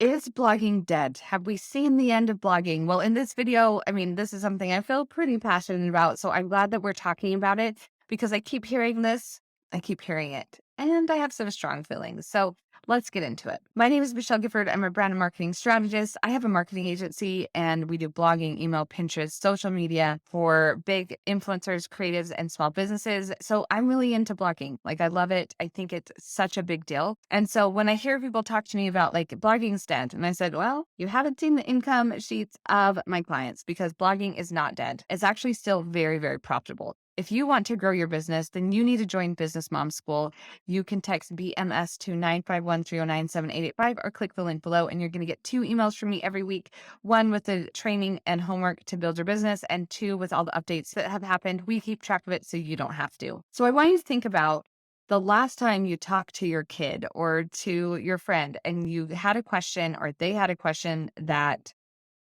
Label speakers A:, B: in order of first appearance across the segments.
A: Is blogging dead? Have we seen the end of blogging? Well, in this video, this is something I feel pretty passionate about. So I'm glad that we're talking about it because I keep hearing this, I keep hearing it, and I have some strong feelings. So let's get into it. My name is Michelle Gifford. I'm a brand and marketing strategist. I have a marketing agency and we do blogging, email, Pinterest, social media for big influencers, creatives, and small businesses. So I'm really into blogging. Like, I love it. I think it's such a big deal. And so when I hear people talk to me about like blogging's dead, and I said, well, you haven't seen the income sheets of my clients because blogging is not dead. It's actually still very, very profitable. If you want to grow your business, then you need to join Business Mom School. You can text BMS to 951-309-7885 or click the link below, and you're going to get 2 emails from me every week. One with the training and homework to build your business, and 2 with all the updates that have happened. We keep track of it so you don't have to. So I want you to think about the last time you talked to your kid or to your friend and you had a question or they had a question that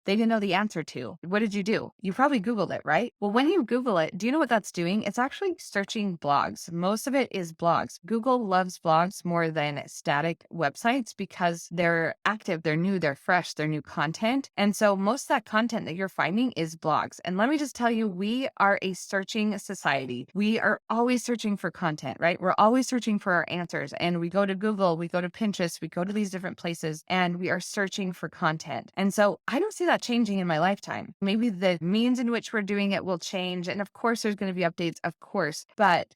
A: they didn't know the answer to. What did you do? You probably Googled it, right? Well, when you Google it, do you know what that's doing? It's actually searching blogs. Most of it is blogs. Google loves blogs more than static websites because they're active, they're new, they're fresh, they're new content. And so most of that content that you're finding is blogs. And let me just tell you, we are a searching society. We are always searching for content, right? We're always searching for our answers. And we go to Google, we go to Pinterest, we go to these different places, and we are searching for content. And so I don't see that changing in my lifetime. Maybe the means in which we're doing it will change. And of course, there's going to be updates, of course. But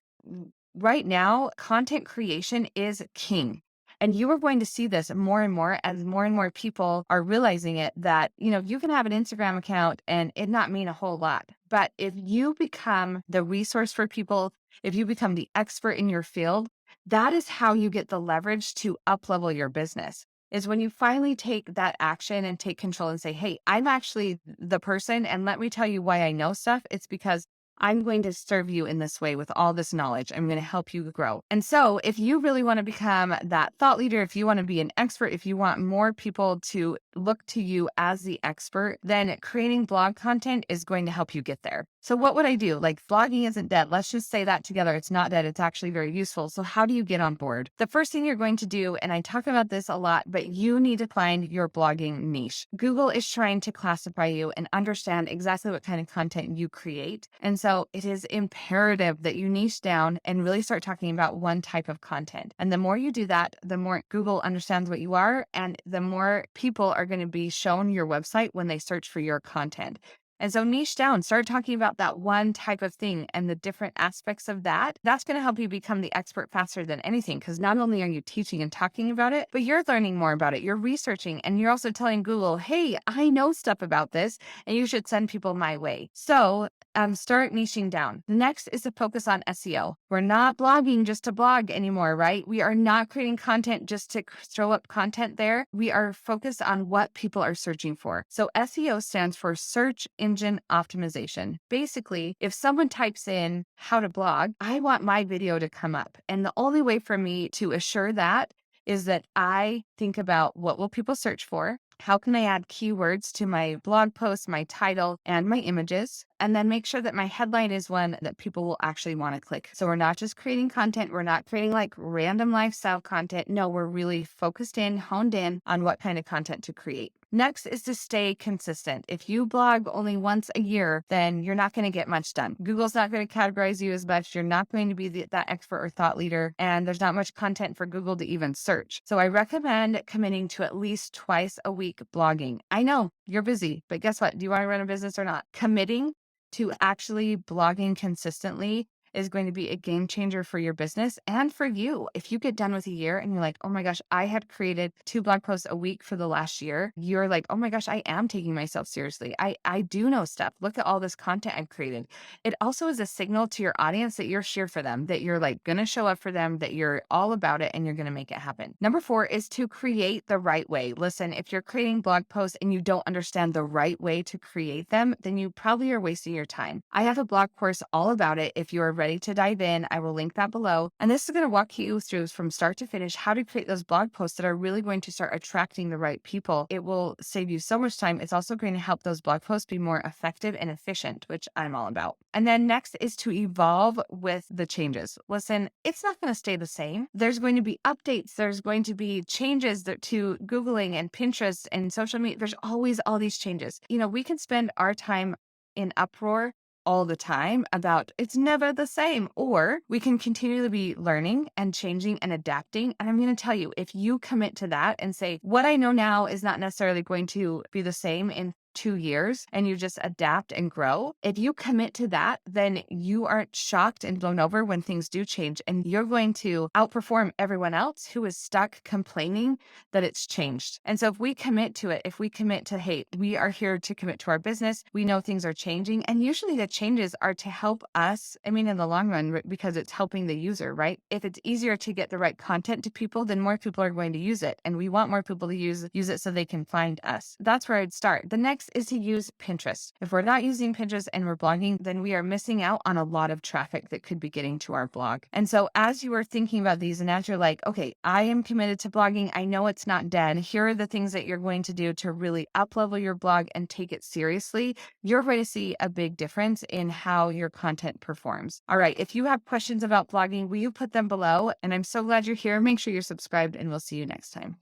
A: right now, content creation is king. And you are going to see this more and more people are realizing it that, you can have an Instagram account and it not mean a whole lot. But if you become the resource for people, if you become the expert in your field, that is how you get the leverage to up-level your business. Is when you finally take that action and take control and say, hey, I'm actually the person. And let me tell you why I know stuff. It's because I'm going to serve you in this way with all this knowledge. I'm going to help you grow. And so if you really want to become that thought leader, if you want to be an expert, if you want more people to look to you as the expert, then creating blog content is going to help you get there. So what would I do? Like, blogging isn't dead. Let's just say that together. It's not dead. It's actually very useful. So how do you get on board? The first thing you're going to do, and I talk about this a lot, but you need to find your blogging niche. Google is trying to classify you and understand exactly what kind of content you create. And so it is imperative that you niche down and really start talking about one type of content. And the more you do that, the more Google understands what you are, and the more people are going to be shown your website when they search for your content. And so niche down, start talking about that one type of thing and the different aspects of that. That's going to help you become the expert faster than anything, because not only are you teaching and talking about it, but you're learning more about it. You're researching, and you're also telling Google, hey, I know stuff about this and you should send people my way. So start niching down. The next is to focus on SEO. We're not blogging just to blog anymore, right? We are not creating content just to throw up content there. We are focused on what people are searching for. So SEO stands for search engine optimization. Basically, if someone types in how to blog, I want my video to come up. And the only way for me to assure that is that I think about what will people search for? How can I add keywords to my blog post, my title, and my images? And then make sure that my headline is one that people will actually want to click. So we're not just creating content. We're not creating like random lifestyle content. No, we're really focused in, honed in on what kind of content to create. Next is to stay consistent. If you blog only once a year, then you're not going to get much done. Google's not going to categorize you as much. You're not going to be that expert or thought leader, and there's not much content for Google to even search. So I recommend committing to at least twice a week blogging. I know you're busy, but guess what? Do you want to run a business or not? Committing to actually blogging consistently is going to be a game changer for your business and for you. If you get done with a year and you're like, oh my gosh, I had created 2 blog posts a week for the last year, you're like, oh my gosh, I am taking myself seriously. I do know stuff. Look at all this content I've created. It also is a signal to your audience that you're here for them, that you're like going to show up for them, that you're all about it and you're going to make it happen. Number 4 is to create the right way. Listen, if you're creating blog posts and you don't understand the right way to create them, then you probably are wasting your time. I have a blog course all about it if you are ready ready to dive in, I will link that below. And this is going to walk you through from start to finish how to create those blog posts that are really going to start attracting the right people. It will save you so much time. It's also going to help those blog posts be more effective and efficient, which I'm all about. And then next is to evolve with the changes. Listen, it's not going to stay the same. There's going to be updates. There's going to be changes to Googling and Pinterest and social media. There's always all these changes. We can spend our time in uproar all the time about it's never the same, or we can continually be learning and changing and adapting. And I'm going to tell you, if you commit to that and say, what I know now is not necessarily going to be the same in 2 years, and you just adapt and grow. If you commit to that, then you aren't shocked and blown over when things do change, and you're going to outperform everyone else who is stuck complaining that it's changed. And so if we commit to it, if we commit to, hey, we are here to commit to our business, we know things are changing, and usually the changes are to help us, in the long run, because it's helping the user, right? If it's easier to get the right content to people, then more people are going to use it, and we want more people to use it so they can find us. That's where I'd start. The next is to use Pinterest. If we're not using Pinterest and we're blogging, then we are missing out on a lot of traffic that could be getting to our blog. And so as you are thinking about these, and as you're like, okay, I am committed to blogging, I know it's not dead, here are the things that you're going to do to really up-level your blog and take it seriously, you're going to see a big difference in how your content performs. All right, if you have questions about blogging, will you put them below? And I'm so glad you're here. Make sure you're subscribed, and we'll see you next time.